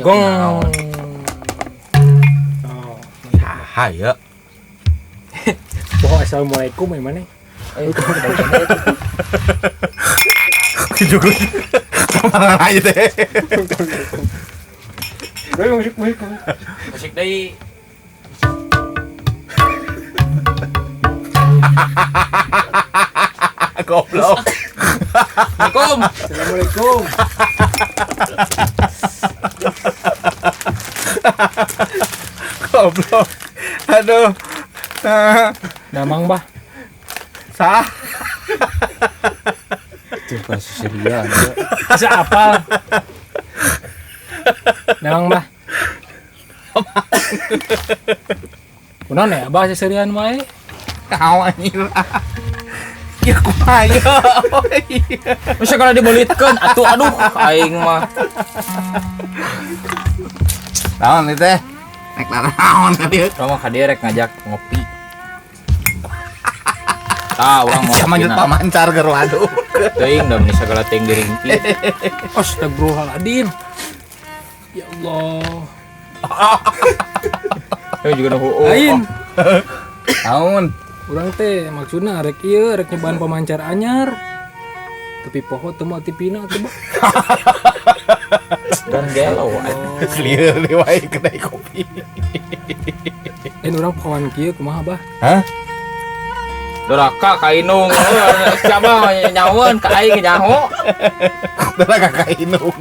Gong. Hayo. Bohong assalamualaikum gimana? Juga. Kemana aja deh. Musik deui. Goblok. Assalamualaikum. Assalamualaikum. Goblok. Aduh. Damang bah. Sah. Coba serian. Bisa apa? Damang bah. Kunaon ya abah seserian wae? Kau anjir. Ya kumaha. Masa kalau dibolitkeun atuh aduh aing mah. Naon ieu teh? Nek naon ka dieu? Urang mah ka dieu rek ngajak ngopi. Tah urang mau Sama nyut pamancar keur waduh. teuing da meni sagala teuing diringki. Astagfirullahaladzim. Ya Allah. Teuing juga nu Lain. Naon? Urang teh maksudna rek ieu rek nyobaan pemancar anyar. Tapi poho teu mah tipina teh bah. dan gelo. Clear di wae kedai kopi. Urang kawan kieu kumaha bah? Hah? Doraka ka Inung. Siapa nyaweun ka aing nyaho. Tara kakak Inung.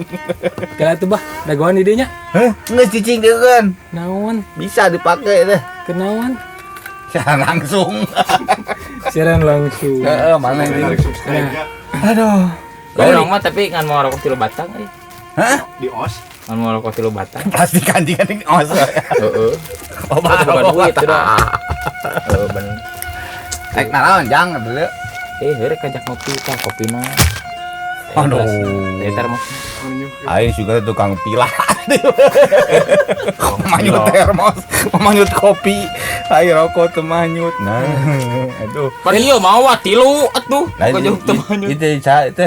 Kala tuh bah, dagoan di dinya. Hah? Ngeus cicing deukeun. Naon? Bisa dipakai teh. Kenaon? Secara langsung. Siaran langsung. Heeh, mana ini? Nah, Aduh. Urang mah tapi ngan mau rokok 3 batang euy. Hah? Di os. Ngan mau rokok 3 batang. Pasti kantingan ini os. Heeh. Oh, Bukan duit itu dah. Bener. Nek naon jang dulu. Rek ajak ngopi tah kopina. Aduh. Termos. Aing juga tukang pilah. Manyut termos, manyut kopi. Air rokok teu manyut. Nah, aduh. Pan ieu mah tilu atuh. Lain Kok jauh temannya. itu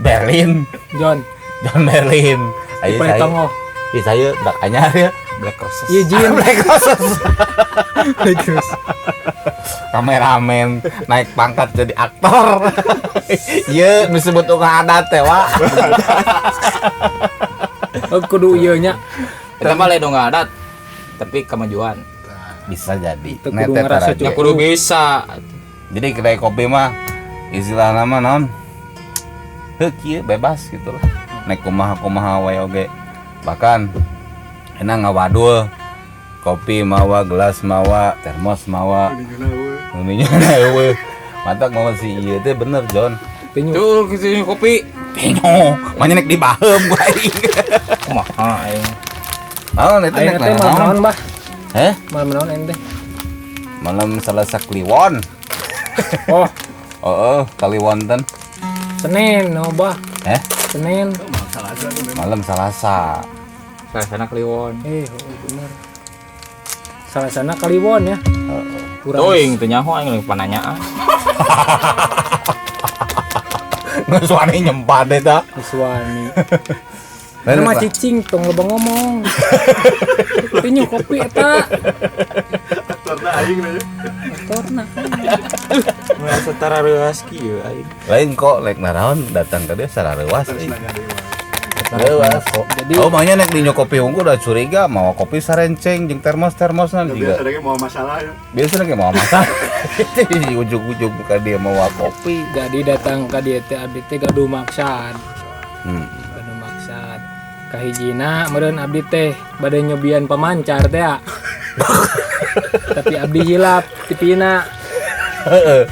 Berlin. John, John Berlin. Ayo paling saya. tongo. Iya saya udah anyar ya. Black Roses. Iya Jin. Black Roses. Terus Kameramen naik pangkat jadi aktor. Iya, disebut tukang adat teh, Wak. kudu ieu nya. Eta mah lain enggak adat. Tapi kemajuan. Bisa jadi. Teu kudu ngerasa Ya cukup. kudu bisa. Jadi kedai kopi mah istilah nama naon? Heuh kieu bebas gitu lah. Naik kumaha-kumaha wae oge. Bahkan enak ngawadul. Kopi mawa, gelas mawa, termos mawa. Ininya eueuh. Matak mawa si ieu teh bener, John. Penyu. Tuh kesini kopi. Penyo, manya nek dibaheum ku aing. Kumaha aing. Naon eta Ayeuna nek teh malam naon naon? bah? Heh? Malam naon ente? Malam Selasa Kliwon. Oh, Oh, Kliwonten. Senin no bah. Senin. Malam Selasa. Sana Kliwon. Bener. Salah sana Kaliwon ya. Teuing teu nyaho aing leuwih pananyaan. Geus wani nyempad eta. Suami. Nama cicing tong loba ngomong. Penyu kopi eta. Karena aing na. Torna. Merasa tarareus kieu aing. Lain kok lek naraon datang ka dia sarareuas euy. Lewat. Jadi Oh, makanya nek di kopi unggul udah curiga mau kopi sarenceng jeung termos-termosan Tapi juga. ada yang mau masalah ya. Biasanya kayak mau masak. Di ujung-ujung ka dia mau kopi. jadi datang ka dieu teh abdi teh gaduh maksad. Hmm. Gaduh maksad. Kahijina meureun abdi teh bade nyobian pemancar teh ya. Tapi abdi hilap tipina. Heeh.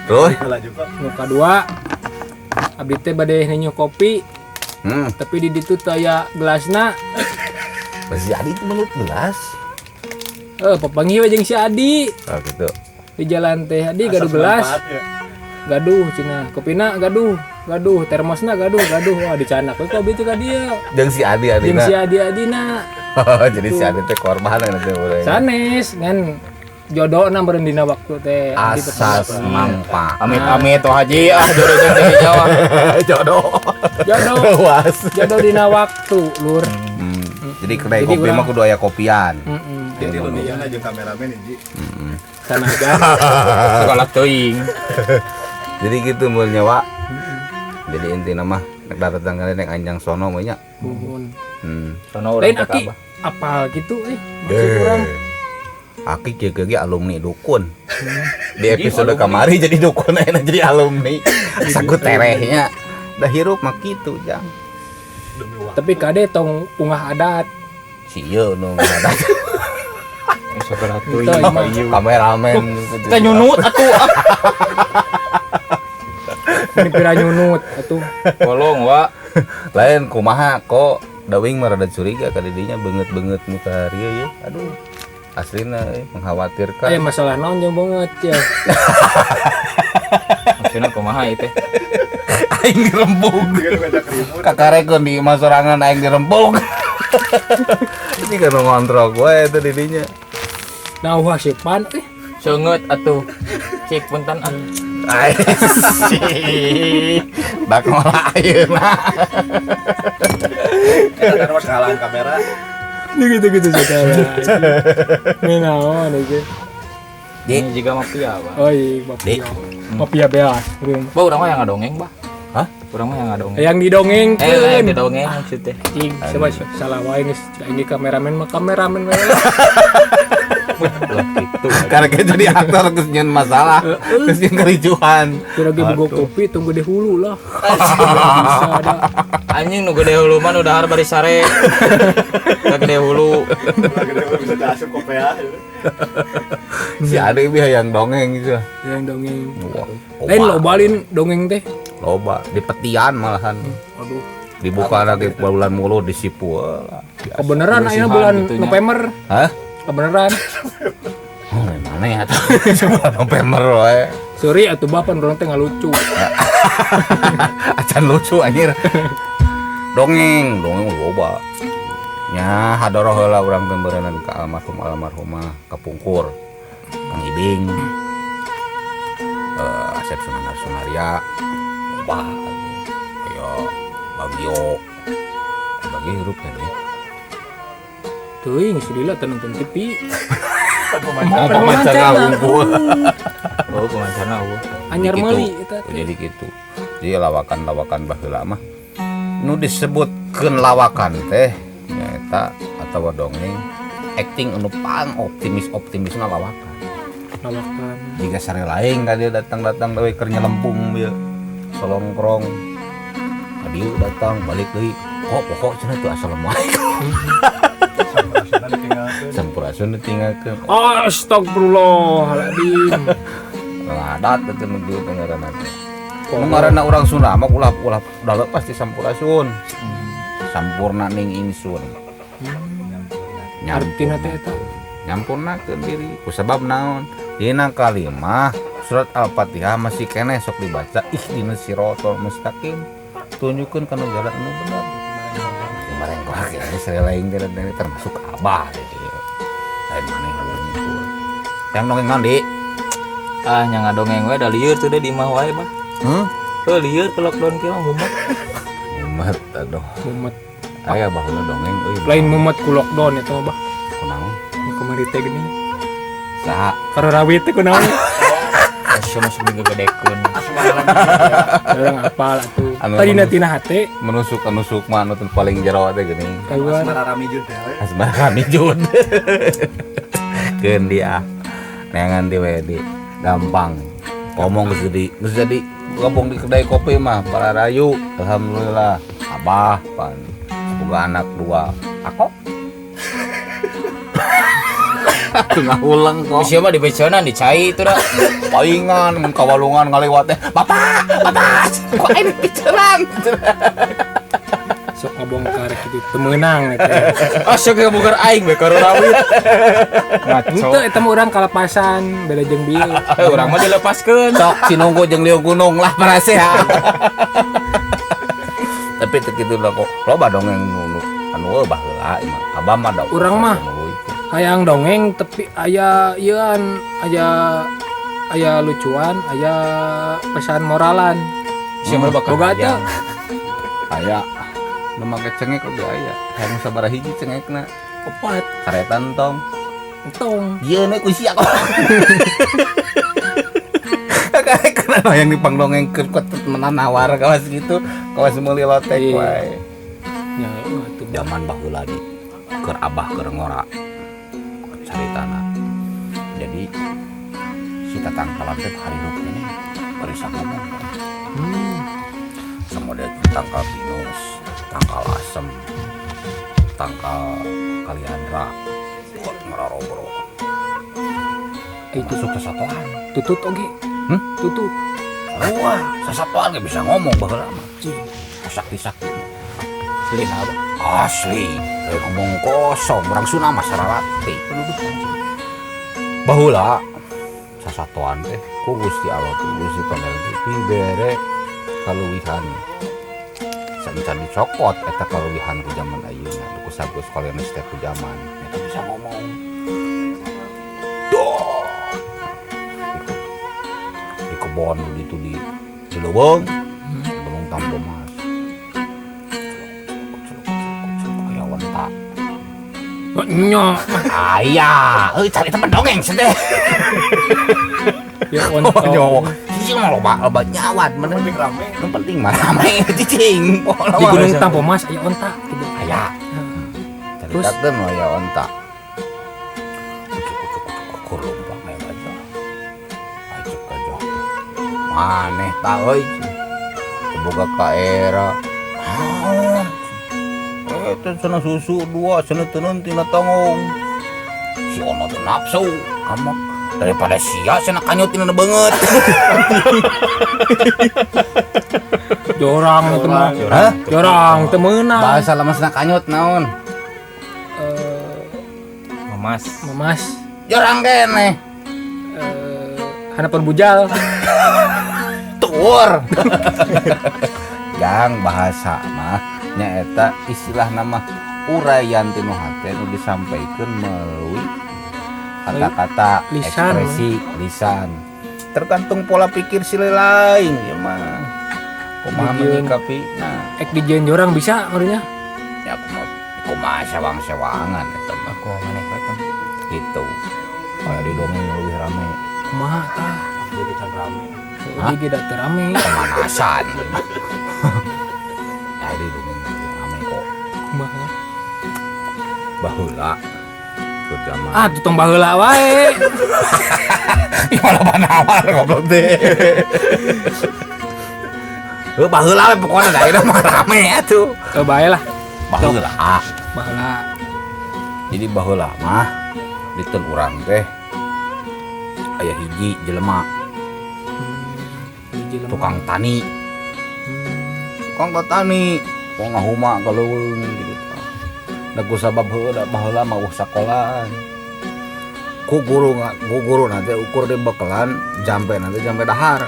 Terus Lanjut Pak. Nu kadua abdi teh bade nyu kopi tapi di ditu teh aya gelasna. masih ada itu menurut gelas. Papangih we jeung si Adi Oh gitu. di jalan teh Adi gaduh Asas gelas. manfaat, ya. Gaduh cenah. Kopina gaduh, termosna gaduh. Wah dicanak we kopi teh ka dieu. Jeung si Adi Jeung Adina. si Adi Adina. Jadi si Adi teh korban nanti urang. Sanes ngan jodohna meureun dina waktu teh abdi teh Asas pamit. mangpa. Amit-amit tuh haji jodoh jeung di Jawa. Jodoh. Jodoh Luas. jodoh dina waktu lur. Jadi kedai Jadi kopi urang- mah kudu aya kopian. Jadi Jadi Ini yang aja kameramen ini. sana aja. Sekolah teuing. Jadi gitu mulnya Wak. Jadi intinya mah nek datang kali nek anjang sono mah nya. Nuhun. Sono Lain urang aki Abah. apal gitu maksud urang. Aki ge alumni dukun. Di episode kamari jadi dukun ayeuna jadi alumni. Saku terehnya. Da hirup mah kitu jang. Tapi kade tong ungah adat. Si ieu nu ada Sekolah teuing Teu, Pak Ieu. kameramen. Kita nyunut atuh. Ini pira nyunut atuh. Tolong wa. Lain kumaha kok dawing mah rada curiga ka didinya beungeut-beungeut muka ieu ye. Aduh. Aslina mengkhawatirkan. Aya masalah naon jeung banget ya. Maksudna kumaha ieu teh? Aing dirembug. Dia ngajak ribut. Kakarekeun di masorangan aing dirembug. Ini kan ngontrol gue itu didinya. Nah wah si pan Seungeut atuh. Cek punten ah. Ai sih. Bak ngolah ayeuna. Kita kan harus ngalang kamera. gitu saudara. Ini naon iki. Ini juga mafia, Pak. Oh iya, Dik. mafia beas. Bah, urang mah yang ngadongeng, Bah. Hah? Urang mah yang ngadongeng. Yang didongengkeun. Didongeng maksudnya. Cing, coba salah wae geus ini kameramen mah kameramen we. Lah gitu. Karena kita jadi aktor geus nyeun masalah, geus nyeun kericuhan. Kira lagi bogo kopi tunggu di hulu lah. Bisa ada. Anjing nu gede hulu mah udah har bari sare. Da gede hulu. Lagi dia bisa diasup kopea. Si Ade biar yang dongeng gitu. Yang dongeng. Wah, Lain lobalin dongeng teh. loba di petian malahan. Aduh. Dibuka lagi bulan mulu di Sipu. Kebeneran ayeuna Bersihan bulan gitunya. November. Hah? Kebeneran. Oh, mana ya tuh? Bulan November we. Sorry atuh bapan urang teh ngalucu. Acan lucu anjir. Dongeng loba. Nya hadoroh heula urang teh beureunan ka almarhumah kapungkur. Kang Ibing. Asep Sunaria. Loba. Kayak Bagio. Bagi hirup kan ya. Teuing silila teu nonton TV. Pemancar unggul. Oh, pemancarna eueuh. Anyar Gitu. meuli eta. Jadi gitu. Jadi lawakan baheula mah nu disebutkeun lawakan teh nyaeta atawa dongeng acting anu pang optimisna lawakan. Lawakan. Jika sare lain ka dia datang deui keur nyelempung ieu solongkrong. Adieu datang balik deui. Kok pokok cenah teu assalamualaikum. Sampurasun ditinggalkeun. Astagfirullahaladzim. Ngadat teh nuju dengaranna. Nu ngaranna urang Sunda mah ulah udah pasti sampurasun. Sampurna ning ingsun. Artina teh eta. Nyampurnakeun diri. Kusabab naon? Dina kalimah surat Al-Fatihah masih keneh sok dibaca ihdinas siratal mustaqim. Tunjukkeun kana jalan anu bener. Kemarin kok akhirnya saya lain termasuk abah gitu. Lain maneh gitu. Yang dongeng Di. Ah, nya ngadongeng we da lieur teh di imah wae, Bah. Heuh, lieur ke lockdown kieu mah mumet. Umat aduh. Mumet. Aya baheula dongeng euy. Lain mumet ku lockdown eta mah bah. Kunaon? Kemari teh gini. Saha? Karo rawit teh kunaon? Asy mah semi gegedekeun. Urang apal atuh. Anu- Tadina tina hate Menusuk mah anu teh paling jero teh geuning. kaluar. Mararami jud ya. Asmara kami jud. Keun dia. Neangan di we di. Gampang. Ngomong geus jadi gabung di kedai kopi mah para rayu. Alhamdulillah. Abah pan. Boga anak 2. Ako. Tengah ulang kok. Sieu mah di beconan di cai itu dah. Palingan mun kawalungan ngaliwat teh. Bapak. Kok aing piceran. Sok ngabongkar kitu teu meunang eta. Asy ge bugar aing we karo rawit. Ngaco. Henteu eta mah urang kalepasan beda jeung bieu. Urang mah dilepaskeun. Sok sinunggu jeung lieu gunung lah paraseha. Tapi teu kitu lah kok loba dongeng anu baheula imah. Abah mah da Urang mah hayang dongeng tapi aya ieuan aya lucuan, aya pesan moralan. Siapa bakal Boga teh. Aya nu make cengek oge aya. Hayang sabaraha hiji cengekna? 4 Karetan tong. tong. Ieu nih ku sia kok. Karena yang dipangdongengkeun ku menanawar kawas gitu, kawas meuli lotek Iya. wae. Ya itu Zaman baheula di keur abah keur ngora caritana. Jadi si tatang kalam teh hari nu ini barisa ngomong. Samode tangkal pinus, tangkal asem, tangkal kaliandra. Buat ngararobro. itu Masuk ke satuan. tutut oge. Tutut. Wah, sasatuan gak bisa ngomong baheula mah. Sakti-sakti. Asli apa? Asli, ngomong kosong, orang Sunda mah sararati. Baheula sasatuan teh ku Gusti Allah teh Gusti Pangeran bere kaluwihan. Sancan dicokot eta kaluwihan ku zaman ayeuna, ku sagus kalian teh ku zaman. Eta bisa ngomong. Doh. Di kebon itu di Leuweung, Gunung Tampomas. Kayak onta. Nya. Aya, cari teman dongeng sih teh. Ya Oh, ontong. sih mah loba nyawat, mana Penting rame. yang penting mah rame cicing. Di Gunung Tampomas aya onta gitu. Aya. Terus? Ceritakeun we ya onta. Ucuk lompang we aja. Ajak aja. Maneh tah euy. Boga ka era. Naon? Eta cenah susu dua, cenah teuneun tina tongong. Si ono teh nafsu, amak daripada sia cenah kanyut tina beungeut. Jorang itu mah. Hah? Jorang teu meunang. Bahasa lemesna kanyut naon? Mamas. Memas. Jorang keneh. Hanapan bujal. Tur. Yang bahasa mah nyaeta istilah nama uraian tinu hate nu disampaikeun melalui kata-kata Lisan. ekspresi lisan. Tergantung pola pikir si lain ya mah. Kumaha Dijieun. menyikapi nah Ek dijieun jorang bisa ngarunya. ya kumaha sewang-sewangan eta mah Aku maneh ketemu. gitu. Kayak di dongeng lebih rame Kumaha tah? Jadi can rame. Hah? Jadi tidak terame. pemanasan. Ya di dongeng lebih rame kok. Kumaha? Baheula keur zaman Ah, tutong baheula wae. ih malah banawar goblok teh. Heuh baheula we pokona da eta mah rame atuh. Bae lah. Baheula. Baheula. Jadi baheula mah diteun urang teh aya hiji jelema Hiji lemah. tukang tani. Tukang tani mau ngahuma ka leuweung gitu. Da ku sabab heuh da baheula mah eueuh sakolaan. Ku guru nanti ukur di bekelan jampe nanti jampe dahar.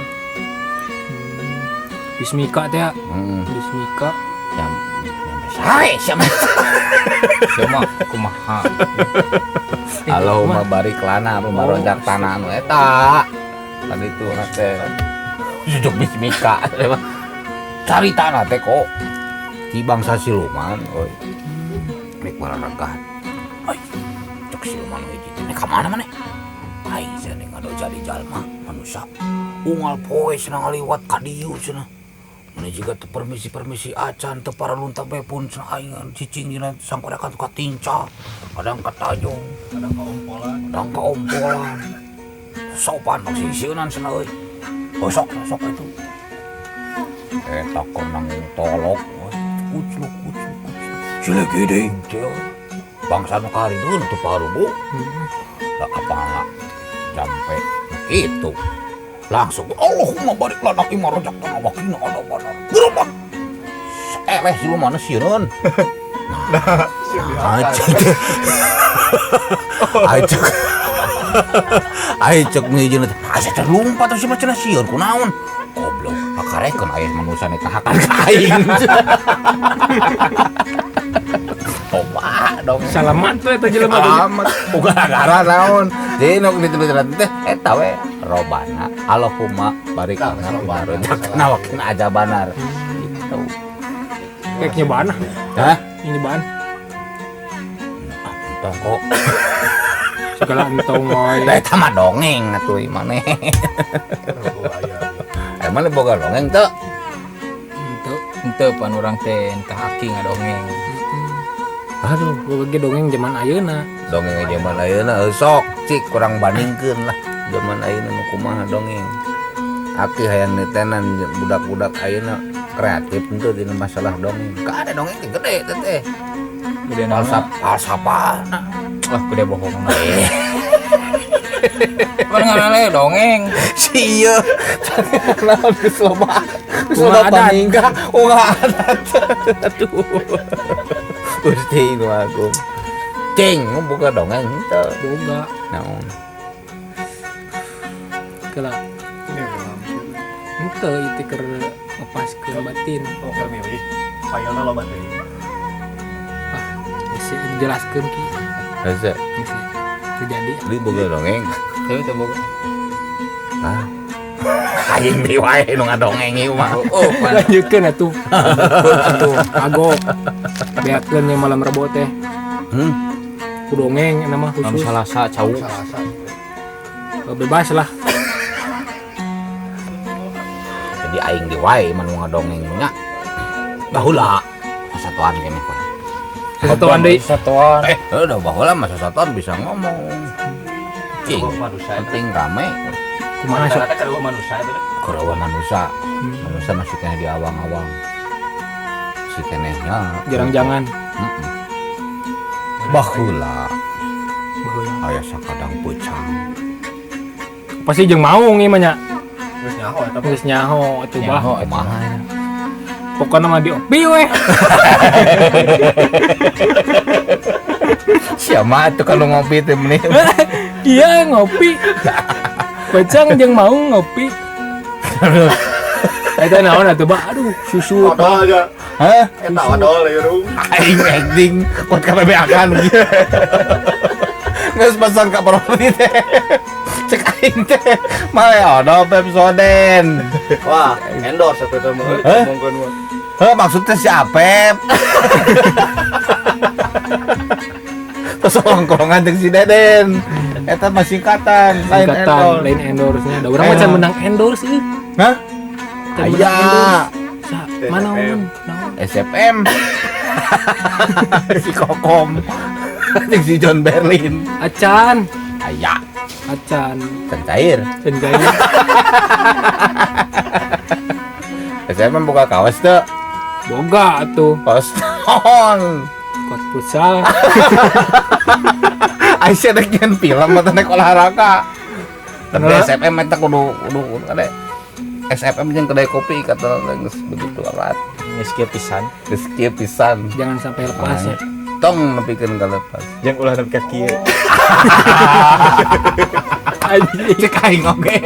Bismika teh ya. Heeh. Bismika. Jampe sare siapa? Siapa kumaha? Allahumma barik lana pemaronjak tanah anu eta. Tadi itu teh sujud bismika. Carita teh kok di bangsa siluman, oi. Nek bararagan. Ai, cek siluman hiji teh ka mana maneh? Ai, cenah ngado jadi jalma manusia. Unggal poe cenah ngaliwat ka dieu cenah. Mana juga teu permisi acan teu paralunta bae pun cenah aing cicing dina sangkorekan ka tinca. Kadang ka tajong, Kadang keompolan. kadang ka ompolan. Sopan mah sisieunan cenah euy. Sok itu. Eta konang tolok. Kucluk. Cilik gede. Bangsa nu karideun teu parubu. Da apana jampe itu. Langsung Allahumma barik lana imar rojak tanah wakina ada banar. Gerobak. Eleh siluman sieun. Aicek ngeujeun teh. Asa teh lumpat atuh cenah sieun kunaon? Goblok, akarekeun aya manusia nek kahakan ka aing. Toba dong. Salamat tuh eta jelema. Alamat bukan gara naon. Jadi nu ditebet teh eta we robana Allahumma barik lana rezekna wa qina adzabannar. Gitu. Kayak nyobaan. Hah? Nyobaan. Tongko. Segala entong ngoy. Da eta mah dongeng atuh ieu maneh. Emang le boga dongeng teu? Henteu pan urang teh entah aki ngadongeng. Aduh, gua ge dongeng zaman ayeuna. Dongeng zaman ayeuna sok cik kurang bandingkeun lah. Zaman ayeuna nu kumaha dongeng. Aki hayang nitenan budak-budak ayeuna kreatif henteu dina masalah dongeng. Ka ada dongeng teh gede teh. Gede nama. Falsafana. Wah, gede bohong. Pan ngarana dongeng. Sia. Naon geus loba. Geus Ulah loba adat. paningkah, ulah adat. Aduh. Gusti nu agung. Cing, buka dongeng henteu. Boga. Naon? Kela. Henteu itu keur ngepaskeun batin. Oh kami lagi. Fayalna loba teh. Geus dijelaskeun ki. Hese, Geus terjadi. li boga dongeng. Teu teu boga. Hah? Aing deui wae nu ngadongeng ieu mah. Oh, pan Lanjutkeun atuh. Atuh agok. Beakeun yang malam Rebo teh. Ku dongeng eta mah anu khusus. Salasa cau. Bebas lah. Jadi aing deui wae mah nu ngadongeng nya. Baheula satuan keneh poe. Satuan deui. Satuan. Udah baheula mah satuan bisa ngomong. Cing, Manusia. penting rame. Kumaha sok? Masyarakat kalau manusia itu. Kurawa manusia. Manusia masih kena di awang-awang. Si kenehnya Jarang-jangan. baheula Baheula. aya sakadang pucang. Pasti jeung maung ieu mah nya. Terus nyaho eta. Geus nyaho atuh bah. Nyaho. Kumaha ya? Pokona mah diopi we. Siapa tuh kalau ngopi teh meneh? Iya ngopi. Pecang jeung maung ngopi. Eta naon atuh bah? Aduh, susu. Odol aja. Hah? Eta odol ya dong. Aing acting kuat KPB akan gitu. Geus pesan ka properti teh. Cek aing teh mah ada Pepsoden. Wah, endorse eta teh mah. Hah? Ngomongkeun mah. Heh, maksudnya si Apep. Terus kolongan jeung si Deden. Eta mah singkatan, lain Singkatan endorse. lain endorse-nya. Da urang mah can menang endorse ieu. Hah? Can menang Aya. endorse. Sa, mana naon? Naon? SFM. Si Kokom. Jeung si John Berlin. Acan. Aya. Acan. Can cair. Cenjaya. SFM buka kaos teu. Boga atuh. Kaos naon? Kot futsal. Aisyah dek nyen film atau naik olahraga. Tapi Nah. SFM eta kudu ade. SFM jeung kedai kopi kata geus begitu alat. Geus kieu pisan. Geus kieu pisan. Jangan sampai lepas ya. Tong nepikeun ka lepas. Jeung ulah nepi ka kieu. Anjing. Cek aing oge.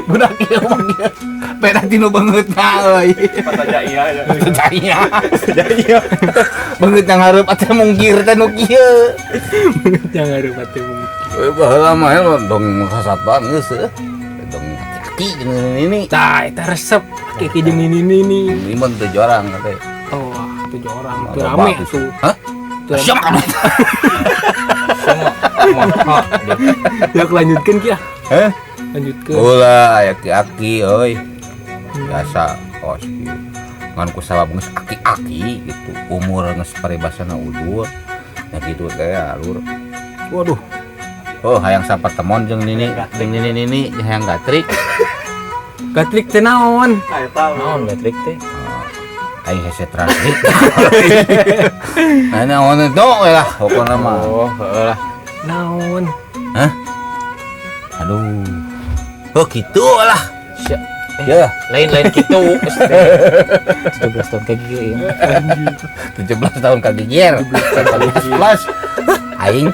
Budak ieu mah kieu. Beda tinu beungeutna euy. Pataja iya ya. Jaya. Jaya. Beungeut yang hareup atuh mungkir teh nu kieu. Jangan rupa teh mungkin. Baheula mah dong kasatuan geus euy. Dong hati-hati jeung ini. Tah, eta resep. Kiki jeung ini. Limun 7 orang katanya. Oh, wah, 7 orang. Itu Ada rame bagus. tuh. Hah? Itu rame. Siapa kamu? Semua. Ya lanjutkeun ki ah. Heh? Lanjutkeun. Ulah aya aki-aki euy. Biasa kos kieu. Ngan ku sabab geus aki-aki gitu. Umur geus paribasana udur. Ya gitu teh alur. Waduh, Oh, hayang sapertemon jeung nini hayang gatrik. gatrik teh naon? Eta Naon metrik teh? Aing hese translate. Nah, naon itu lah pokona mah. Oh, heuh lah. Naon? Hah? Aduh. Oh, gitu lah. Sia. Ya, Lain-lain kitu. 17 tahun kayak gitu ya. 17 tahun kagigier. 17. Aing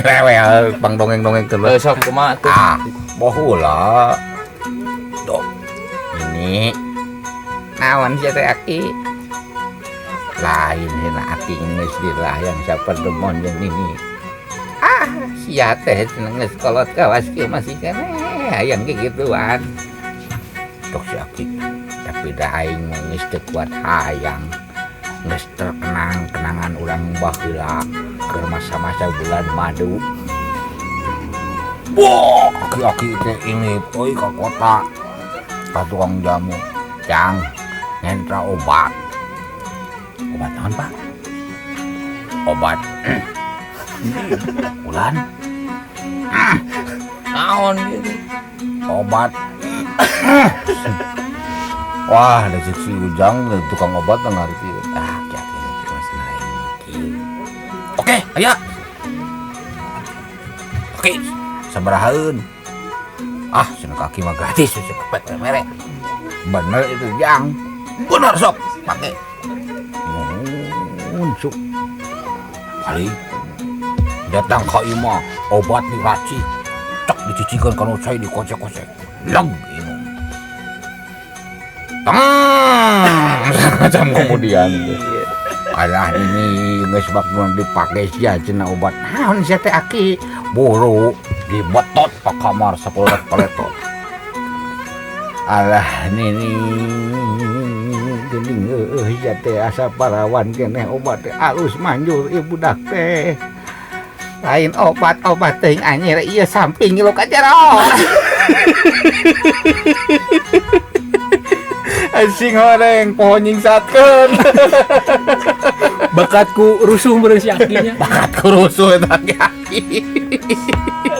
rewel pang dongeng-dongeng terus. Sok kumaha tuh? Ah, bohula. Dok. Ini naon sih teh aki? lain hena aking geus dilayang saperdeumon jeung ini. Sia teh cenah geus kolot kawas kieu masih keneh hayang gigituan. Tok si Aki, tapi da aing mah geus teu kuat hayang. Geus terkenang kenangan urang baheula keur masa-masa bulan madu. Wah, Aki teh ini euy ka kota. Ka tukang jamu. Jang, ngentra obat. Obat naon, Pak? Obat. Ulan. Naon gitu. Obat. Wah, ada si Ujang tukang obat ngarti. Kiat ini masih naik. Oke, aya. Oke, sabarahaeun. Cenah kaki mah gratis cepet merek. Bener itu Jang. Bener sok, pake. Muncul. Kali datang ka ieu mah obat diraci. Cek dicicikeun kana cai dikocek-kocek. Leg inung. Macam kemudian alah ini geus bakal dipake sia cenah obat. Naon sia teh Aki? Buru dibetot ka kamar sapolet-poletot. Alah nini geuning ya teh asa parawan keneh obat teh alus manjur ieu budak teh. Lain obat teh anyir ieu samping lo ka jero. Asing horeng pohon nyingsatkeun. Bakatku rusuh meureun si Akinya. Bakatku rusuh eta Aki.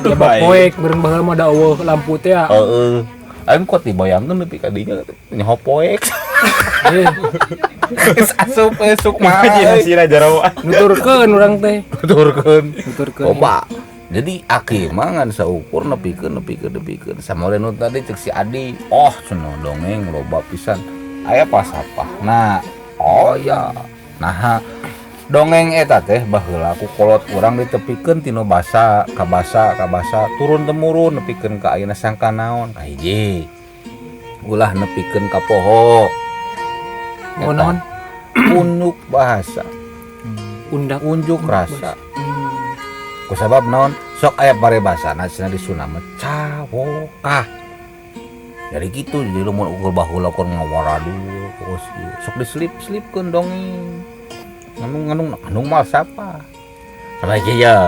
Ya poek meureun baheula mah da eueuh lampu teh ya. Heeh. Aing kok dibayangkeun nepi ka dinya nyaho poek. Asup esuk mah. Sina jaro. Nuturkeun urang teh. Nuturkeun. Nuturkeun. Loba. Jadi Aki mah ngan saukur nepikeun samole nu tadi cek si Adi. Cenah dongeng loba pisan. Aya pasapah. Nah, ya. Nah, dongeng eta teh baheula ku kolot urang ditepikeun tinu basa ka basa turun temurun nepikeun ka ayeuna sangka naon. Ka hiji. Ulah nepikeun ka poho. Naon? Unjuk bahasa. Unjuk rasa. Kusabab naon sok aya parebasana cenah di Sunda mah cawokah. Jadi gitu jadi mun ukur baheula keur ngawaradu terus sok diselip-selipkeun dongeng. Nganung mal sapa? Sama aja ya.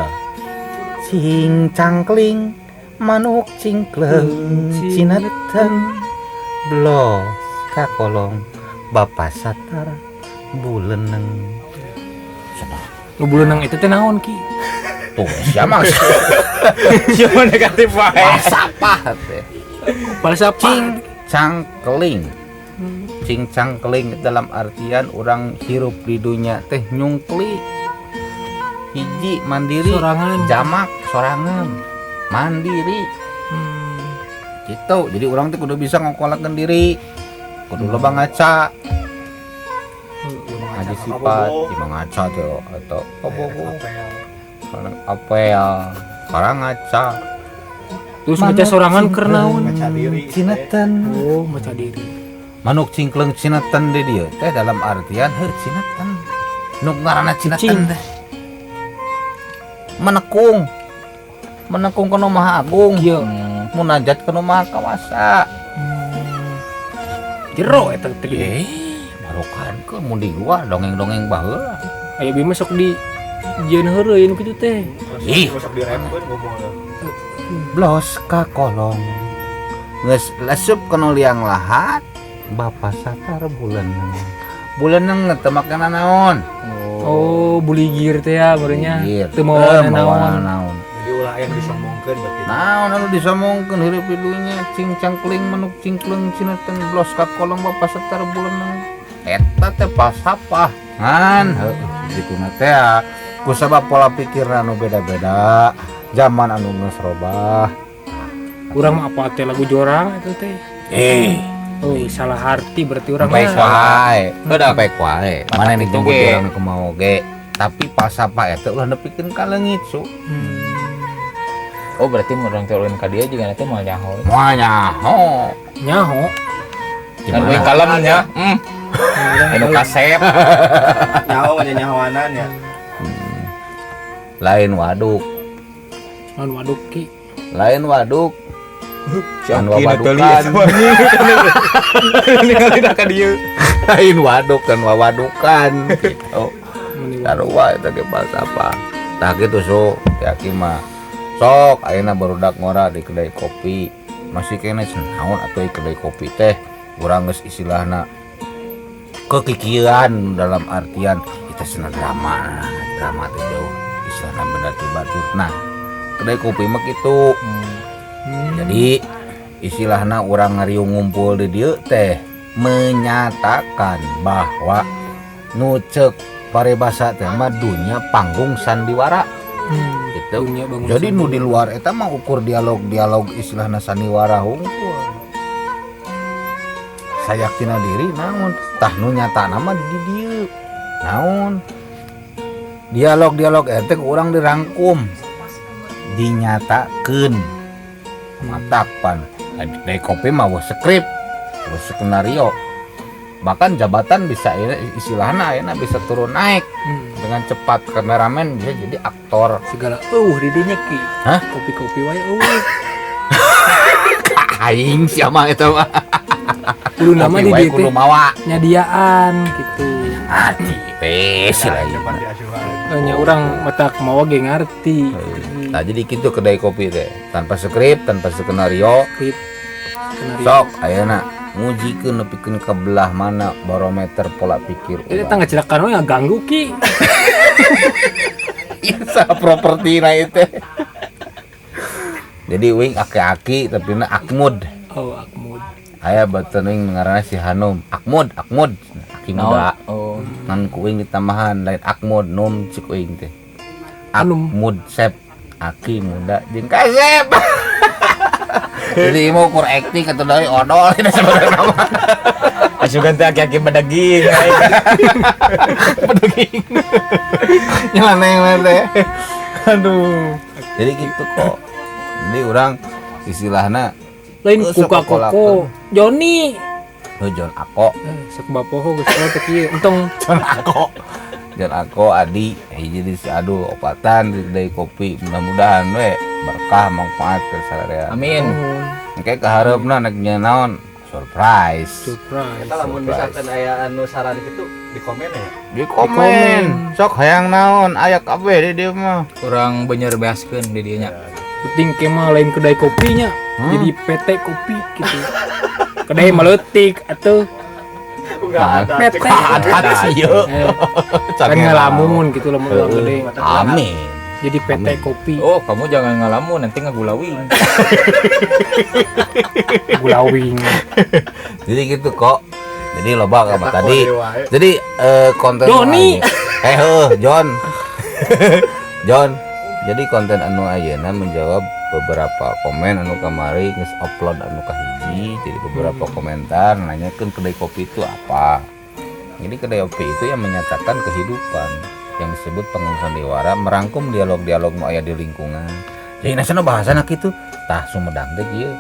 Cing cangkling manuk cingkleng cinateng blos kakolong bapa satar buleneng. Nu buleunang eta teh naon ki? Tuh, siapa? Siapa negatif wae. Sapa teh? Palsapa? Cing cangkling. Cing cangkling dalam artian orang hirup di dunia teh nyungkli. Hiji mandiri, sorangan, jamak sorangan, mandiri. Gitu. Jadi orang teh kudu bisa ngokolakeun diri. Kudu loba ngaca. Ngaji sifat, imang ngaca teh atau bobo. Apel, sekarang ngaca. Terus ngaca sorangan keur naon? Ngaca diri. Cineten. Oh, ngaca diri. Manuk cingkleng cineten di dieu teh dalam artian heuh cineten. Nu ngaranna cineten teh. Menekung kana Maha Agung. Ieu munajat kana Maha Kawasa. Jero eta teh. Barokan mun di luar dongeng-dongeng baheula. Aya bieu sok di jieun heureuy nu kitu teh. Ih, Masuk diremkeun ngomongna. blos ka kolong. Geus lesup kana liang lahat. Bapa satar buleuneng. Buleuneng teh makna naon? Oh, buligir teh ya barunya. Teu mau naon. Jadi ulah yang disombongkeun berarti. Naon anu disamongkeun hirup di dunya cing cangkling manuk cingkleng cineten blos ka kolong bapa satar buleuneng. Eta teh pasapah ngan heuh dituna teh kusabab pola pikir anu beda-beda zaman anu geus robah. Urang mah apa teh lagu jorang eta teh. Oh, salah arti berarti urang Baik wae. Udah baik wae. Mana nih tunggu Oke. urang kumaha ge. Tapi pasapa eta ulah nepikeun ka leungit su. Oh berarti mun urang teh ulin ka dieu juga nanti mau nyaho. Moal nyaho. Nyaho. Kan we kalemnya. anu kasep Nyaho aja nyahoanan ya. Lain waduk. non waduk ki Lain waduk. Anu Oki wadukan. ningali dah ka dieu Lain waduk kan wawadukan gitu. meni Sarua eta ge bahasa apa? Tah kitu so, Aki mah sok ayeuna barudak ngora di kedai kopi. Masih kene naon atuh kedai kopi teh. Urang geus istilahna kekikiran dalam artian kita senang drama teh jauh istilahna benda batur. Nah, kedai kopi mah kitu. Jadi istilahna orang ngariung ngumpul di dieu teh menyatakan bahwa nu ceuk paribasa teh mah dunia panggung sandiwara gitu. dunia bangun Jadi nu di luar eta mah ukur dialog istilahna sandiwara hungkul. Sayaktina diri naon tah nu nyatana mah di dieu. Naon? Dialog eta urang dirangkum dinyatakeun matapan dari kopi mah wah skrip wah skenario bahkan jabatan bisa istilahnya ayeuna bisa turun naik dengan cepat kameramen bisa jadi aktor segala di dunia ki Hah? kopi-kopi wae aing siapa itu mah kudu nama di wae dieu kudu teh mawa nyadiaan gitu hati pes lagi Depan di asuhan. nya urang matak mau ge ngarti nah jadi gitu kedai kopi teh tanpa skrip tanpa skenario skrip skenario sok ayeuna ngujikeun nepikeun ke belah mana barometer pola pikir itu tangga celakaan we ngaganggu ki isa properti na itu. Jadi wing aki-aki tapi na akmud. oh akmud Aya bateun wing ngaranna si Hanum. Akmud. Aki muda. oh Ngan kuing ditambahan lain akmud num cik wing teh. Hanum. Akmud sep. Aki muda jeung kasep. Jadi mau kur acting atau dari odol ini sebenarnya nama. asugan teh aki-aki badaging Pedeging. Nyeleneh teh. Aduh. Jadi gitu kok. Jadi orang istilahna lain Sok kuka koko koko Joni Jon Ako, sok bapoho geus teh kieu entong Jon Ako Adi, jadi si aduh opatan di kedai kopi mudah-mudahan we berkah manfaat ke sadaya. amin Engke kahareupna neknya naon surprise. surprise Kita lamun misalkan aya anu saran gitu di komen ya. Di komen, sok hayang naon aya kabeh di dieu mah. kurang bener beaskeun di dieu nya penting kemah lain kedai kopinya jadi PT kopi gitu kedai meletik atau Enggak ada. PT Ada sieun. kan ngalamun gitu lamun orang gede Amin. jadi PT kopi oh kamu jangan ngalamun nanti ngagulawing gulawing Jadi gitu kok. Jadi loba apa Eta tadi. kode wae. Jadi konten Doni. John. John. Jadi konten anu ayeuna menjawab beberapa komen anu kamari geus upload anu kahiji. Jadi beberapa komentar nanyakeun kedai kopi itu apa. Jadi kedai kopi itu yang menyatakan kehidupan yang disebut panggung sandiwara merangkum dialog-dialog nu aya di lingkungan. Jadi nasana bahasana kitu tah Sumedang teh kieu.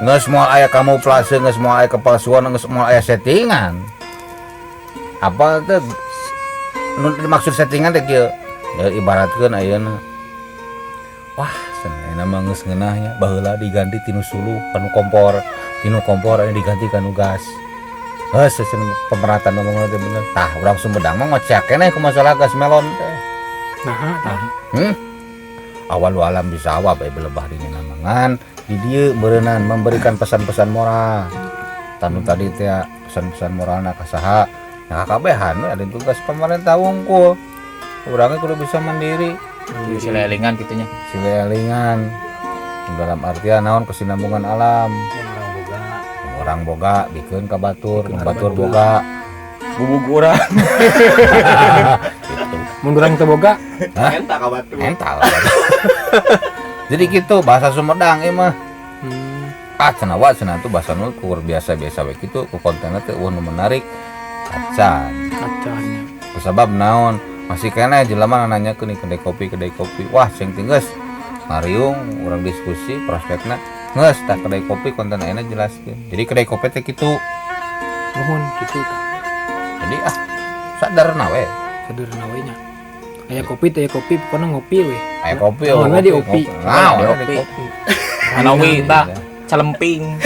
Geus moal aya kamuflase, geus moal aya kepalsuan, geus moal aya settingan. Apa teh nu dimaksud settingan teh kieu? Ya ibaratkeun ayeuna. Wah, cenah mah geus ngeunahnya baheula diganti tinu sulu kanu kompor, tinu kompor aya diganti kanu gas. Heus cenah pemerataan ngomongna teh bener. Tah urang Sumedang mah ngocek keneh ku masalah gas melon teh. nah Awal alam bisa awal bae belebah di namangan di dieu meureunnan memberikan pesan-pesan moral. Tanu tadi teh pesan-pesan moralna ka saha? Nah kabehan we ada tugas pemerintah wungkul. Urangnya kudu bisa mandiri. silelingan gitunya Silelingan dalam artian naon kesinambungan alam. Orang boga. Orang boga bikeun ka batur, batur boga. bubuk urang mun urang teu boga Entah ka batu. Mental. Jadi gitu bahasa Sumedang ieu mah. Cenah wa cenah tuh bahasa nu kur biasa-biasa we kitu ku kontenna teh nu menarik. Acan. kacanya Kusabab naon masih kena jelema nanya ke nih kedai kopi wah sing tingges ngariung orang diskusi prospekna nges tak kedai kopi konten enak jelaskeun jadi kedai kopi teh kitu mohon gitu tah Jadi sadarna we. Sederhana we nya. Aya kopi teh kopi, pokona ngopi we. Aya kopi Oh, di opi. Di opi. Anawi tah celemping.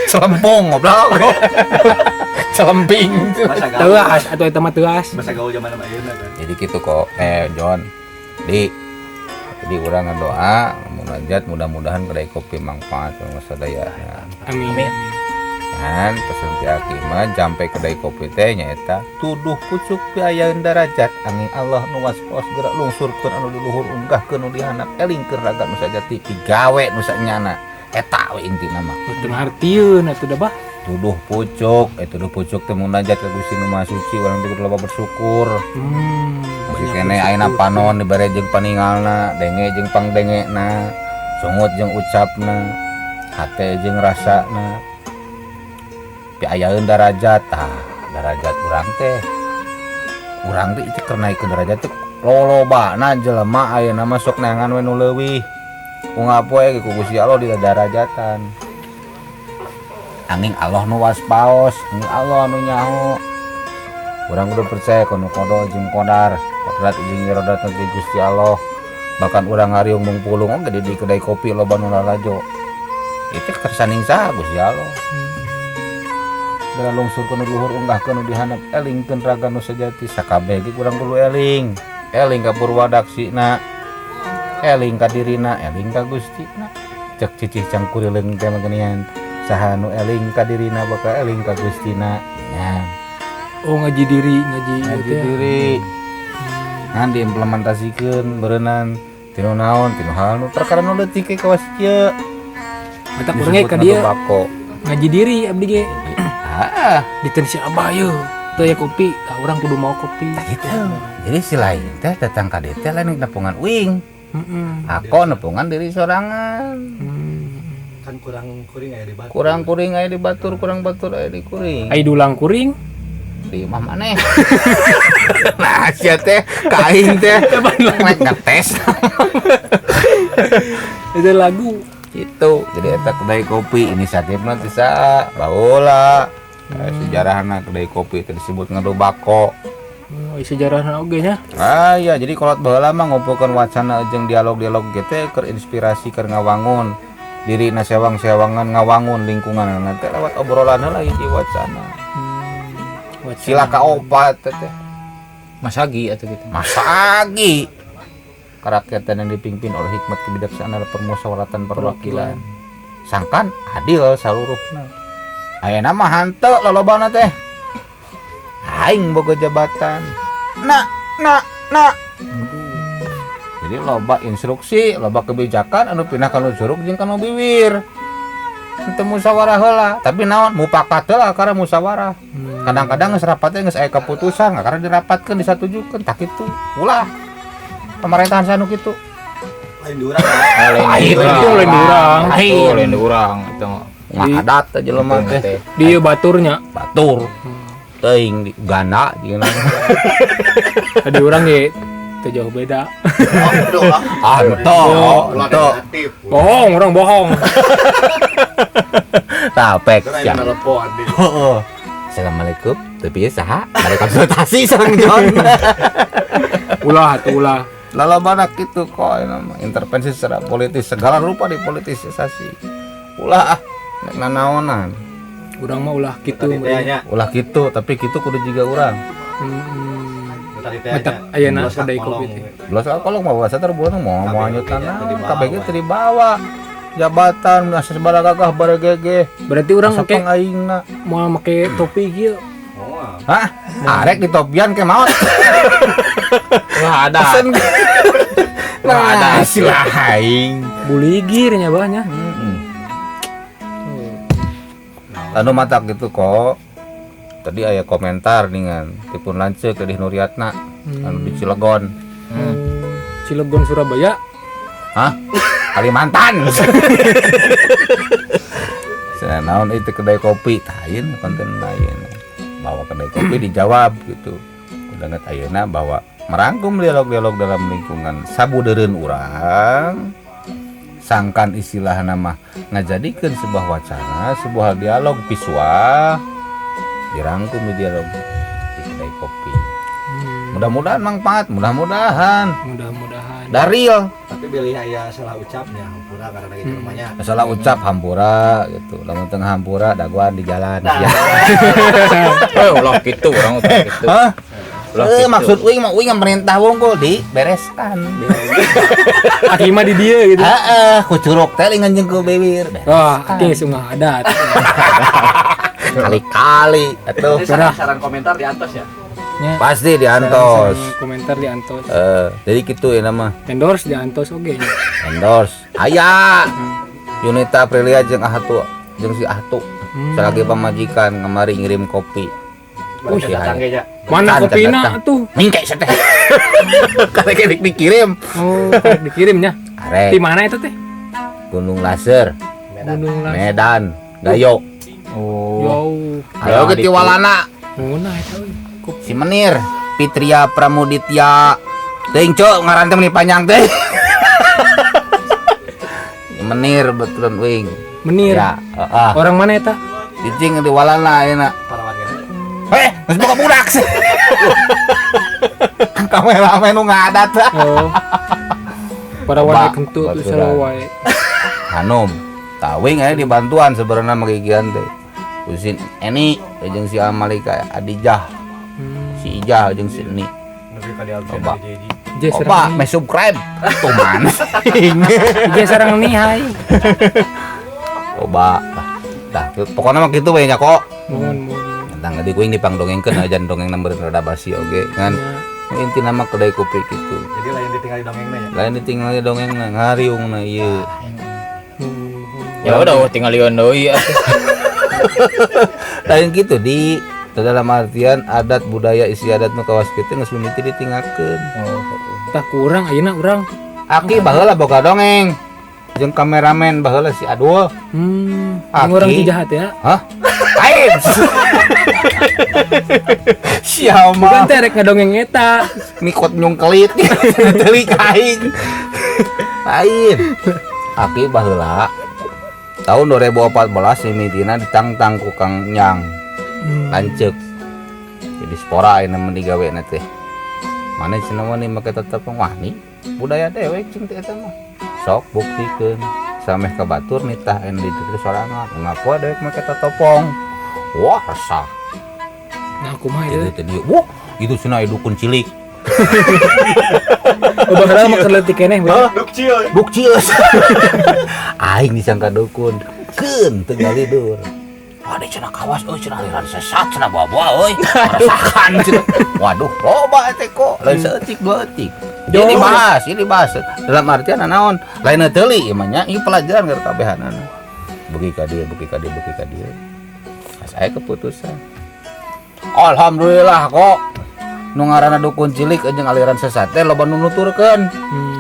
Selempung goblok. Celemping. Masa gaul. Teuas atuh eta mah teuas. Masa gaul zaman ayeuna kan. Jadi gitu kok John. Jadi urang ngadoa munajat mudah-mudahan kedai kopi mangfaat sama sadaya. Amin. Dan pesan ti aki mah jampe kedai kopi teh nyaeta tuduh pucuk piayaeun darajat angin Allah nu waspaos gerak lungsurkeun anu di luhur unggahkeun nu dihandap elingkeun raga nu sajati pigawe nu sanyana eta we intina mah. Teu ngartieun atuh da bah. Tuduh pucuk teh munajat ka Gusti Nu Maha Suci urang teh kudu loba bersyukur. Masih kene ayeuna panon dibere jeung paningalna, denge jeung pangdengena, sungut jeung ucapna, hate jeung rasana. Piayaeun darajat, darajat urang teh itu keur naikeun derajat teh lolobana jelema ayeuna mah sok neangan we nu leuwih. Kungapoe ku Gusti Allah di darajatan. Angin Allah nu waspaos, angin Allah nu nyaho. Urang kudu percaya kana kodo jeung kodar, kodrat jeung iradat ti Gusti Allah. Bahkan urang ngariung mungpulung oge di kedai kopi loba nu lalajo. Itu kersaning saha Gusti Allah. Bela lungsurkeun luhur unggahkeun nu dihandap elingkeun raga nu sajati sakabeh ge urang kudu eling. Eling ka purwadaksina. Eling ka dirina, eling ka Gustina. Cek cicih cangkureuleng teh mah geuningan. Saha nu eling ka dirina bakal eling ka Gustina. Nya. Oh ngaji diri. Diri. Ngan diimplementasikeun beureunan tinu naon, tinu hal nu perkara nu leutik ke kawas ieu. Mata urang ge ka dieu bako. ngaji diri abdi ge. Diteun si Abah yeuh. Teu aya kopi, ka urang kudu mau kopi. Gitu. Jadi si lain teh datang ka dieu teh lain nepungan uing. Aku nepungan diri sorangan. Kan kurang kuring aya di batur. Kurang kuring aya di batur, kurang batur aya di kuring. Ai dulang kuring. Di imah maneh. Nah, sia teh kain teh nek ngetes. Itu lagu. Gitu. Jadi eta kedai kopi inisiatifna teh saha? Baheula. Sejarahna kedai kopi teh disebut ngado bako. Oh, sejarahna oge nya. Iya, jadi kolot baheula mah ngumpulkeun wacana jeung dialog-dialog ge teh keur inspirasi keur ngawangun dirina sewang-sewangan ngawangun lingkungan teh lewat obrolan heula hiji wacana. Sila kaopat teh. Masagi atuh gitu. Masagi. Karakyatan yang dipimpin oleh hikmat kebijaksanaan permusyawaratan perwakilan. Sangkan adil saluruhna. Ayeuna mah hanteu lolobana teh. Aing boga jabatan. Nak. Jadi loba instruksi, loba kebijakan anu pindah ka nu curug jeung ka nu biwir. Teu musyawarah heula, tapi naon mupakat heula karena musyawarah. Kadang-kadang geus rapat teh geus aya keputusan, karena dirapatkeun disatujukeun tah kitu. Ulah pemerintahan sanu kitu. Lain di urang. Lain urang itu Ngadat teh jelema teh. Di baturnya. Batur. Teuing di Uganda jeung Di urang ge teu jauh beda. Anto. Bohong, orang bohong. Tapek Lain telepon di. Heeh. Assalamualaikum. Tapi saha? Ada konsultasi sareng John. Ulah. Lalabana kitu kok intervensi secara politis segala rupa dipolitisasi. Ulah nek nanaonan. Urang mah ulah kitu. Ulah kitu, tapi kitu kudu jiga urang. Mantap ayeuna kedai kopi teh. Belas kalau mau bahasa terbunuh mau anyutana KBG teu dibawa. Jabatan asa sabaraha gagah baragege. Berarti urang make aingna moal make topi kieu. Hah? Arek di topian ke maot. Wah ada. Wah ada silah aing. Buligir nya banyak. Anu matak gitu kok. Tadi aya komentar ningan tipun lanceuk di Nuriatna anu di Cilegon. Cilegon Surabaya. Hah? Kalimantan. Saya naon itu kedai kopi, tayin konten lain. Bahwa kedai kopi dijawab gitu. Udah ayeuna bahwa merangkum dialog-dialog dalam lingkungan sabudeureun urang. Sangkan istilah nama ngajadikeun sebuah wacana, sebuah dialog visual dirangkum di dia di kedai kopi. Mudah-mudahan manfaat, mudah-mudahan. Mudah-mudahan. Daril. Tapi beli aya salah ucapnya hampura karena lagi di rumahnya. Salah ucap hampura gitu. Lamun tengah hampura daguan di jalan. Ya. Ulah gitu orang ulah gitu. Hah? Ulah gitu. Maksud uing mah uing merintah wongkul dibereskan. Aki mah di dia gitu. Heeh, ku curug teh lingan jeung bibir. Wah, aki sungguh adat. Kali-kali atuh. Ini saran komentar di atas ya. Nya. Pasti diantos. Komentar di antos. Jadi gitu ya nama. Endorse di antos oge nya. Endorse. Aya. Yunita Aprilia jeung Ahatu, jeung si Ahtu. Salagi pamajikan ngamari ngirim kopi. Baru datang ge. Mana Can, kopina can, tuh? Mingke teh. Karek dikirim. Oh, karek dikirimnya. Arek Di mana itu teh? Gunung Laser, Gunung Las. Medan, Gayo. Yo. Ayo ke Tiwalana. Mana eta we? Si Menir, Fitria Pramuditya. Teuing cok ngaran teh meni panjang teh. Menir betulan wing. Menir. Ya, heeh. Orang mana eta? Cicing di Walana ayeuna. Para warga. Geus boga budak sih. Kameramen nu ngadat. Oh. Pada Coba, warga kentut tuh baturan. selalu wae. Hanum, tawing aya dibantuan sebenarnya magigian teh. Usin Eni jeung si Amalika Adijah. Si Ijah jeung si Eni. Nepi ka di Alpen Coba. di Jeji. Je Coba sareng me subscribe. Tuh mana? je sareng nih hai. Coba. Tah, pokoknya mah kitu we nya kok. Mohon. Tang tadi kuing dipangdongengkeun ajan dongeng nomor rada basi oge kan. Inti nama kedai kopi kitu. Jadi lain ditinggal di dongengna ya. Lain ditinggal dongengna ngariungna ieu. Ya udah tinggal liun deui atuh. Lain gitu di dalam artian adat budaya istiadat nu kawas kitu geus mimiti ditinggalkeun. Tah kurang ayeuna urang. Aki baheula boga dongeng. Jeung kameramen baheula si Adul. Aki. Orang jahat ya. Hah? Lain. Siapa? Bukan teh rek ngadongeng eta. Mikot nyungkelit teli kain. Lain. Aki baheula tahun 2014 mimitina ditangtang ku Kang Nyang. Lanceuk. Jadi spora aya nemen digawena teh. Mana cenah wani make tetep wani budaya dewek cing teh eta mah. Sok buktikeun sameh ka batur nitah anu di dieu sorangan ngaku dewek make totopong. Wah, resah. Nah, kumaha Itu ieu? teh dieu. Wah, itu cenah dukun cilik. Baheula mah keleutik keneh we. Duk cieu. Buk cius. Aing disangka dukun. Keun teu ngalidur. Wah, cenah kawas euy cenah aliran sesat cenah bawa euy. Rasakan cenah. Waduh, loba teh kok. Lain saeutik dua eutik. Ini bahas dalam artian naon? Lain teuli ieu mah nya ieu pelajaran keur kabehanana. Beuki ka dieu. Pas aya keputusan. Alhamdulillah kok. Nu ngaranna dukun cilik jeung aliran sesat teh loba nu nuturkeun.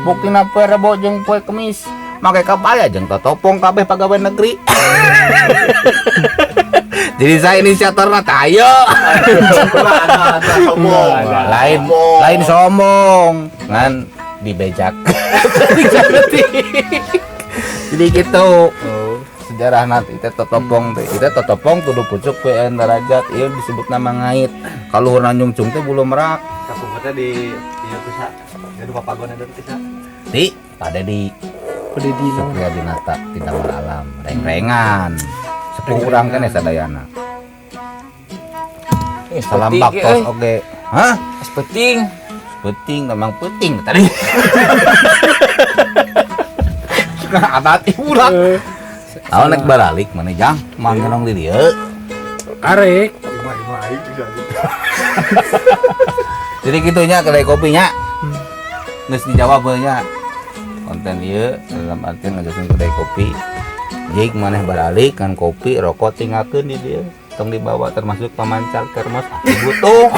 Buktina poe Rebo jeung poe Kemis make kapaya jeung totopong kabeh pagawe negeri. Jadi saya inisiatorna tah ayo. Lain sombong. Ngan dibejak. Jadi gitu. Sejarah nanti teh totopong teh. Kita totopong kudu pucuk PN derajat. Ieu disebut nama ngait. Kaluhur nanjungcung teh bulu merak. Kapungna di ieu teh sa. Jadi papagon ada teh sa. Di pada di Pada di Supriya Dinata Tindawan Alam reng-rengan. Sepuh urang keneh sadayana. Salam baktos oge. Hah? Es penting. Penting memang penting tadi. Nah, abati ulah. Awan nek baralik mana jang? Manggenong di dieu. arek. Ima aing bisa. Jadi gitunya kedai kopinya. Geus dijawab we nya. Konten ieu dalam artian ngajakeun kedai kopi. Jik maneh baralik kan kopi, rokok tinggalkeun di dieu. Tong dibawa termasuk pemancar termos butuh.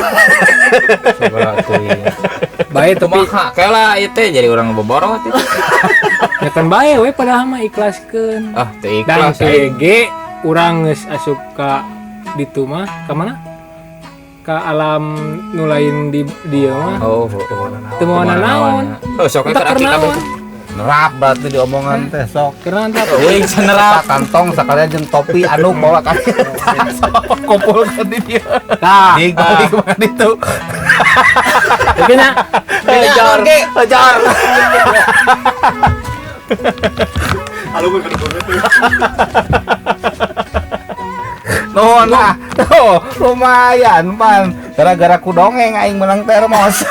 Segala tuh iya. Bae tapi Kumaha kela ieu teh jadi urang boboro teh. ya kan bae we padahal mah ikhlaskeun. Ah, teu Dan ikhlas aing. PG urang geus asup ka ditu mah ka mana? Ka alam nu lain di dieu mah. Oh, Teu moal naon. Oh, sok Entah keur aki keur kabeh. naon. nerap berarti diomongan teh sok. Karena anta Wing senerap. Kantong sekalian jeung topi anu bawa ka kumpulkeun di dieu. tah. Dik balik makan itu. Oke nya. Jar. Jar. Halo gue kedua tuh. Nuhun lah. Tuh, lumayan pan. Gara-gara ku dongeng aing menang termos.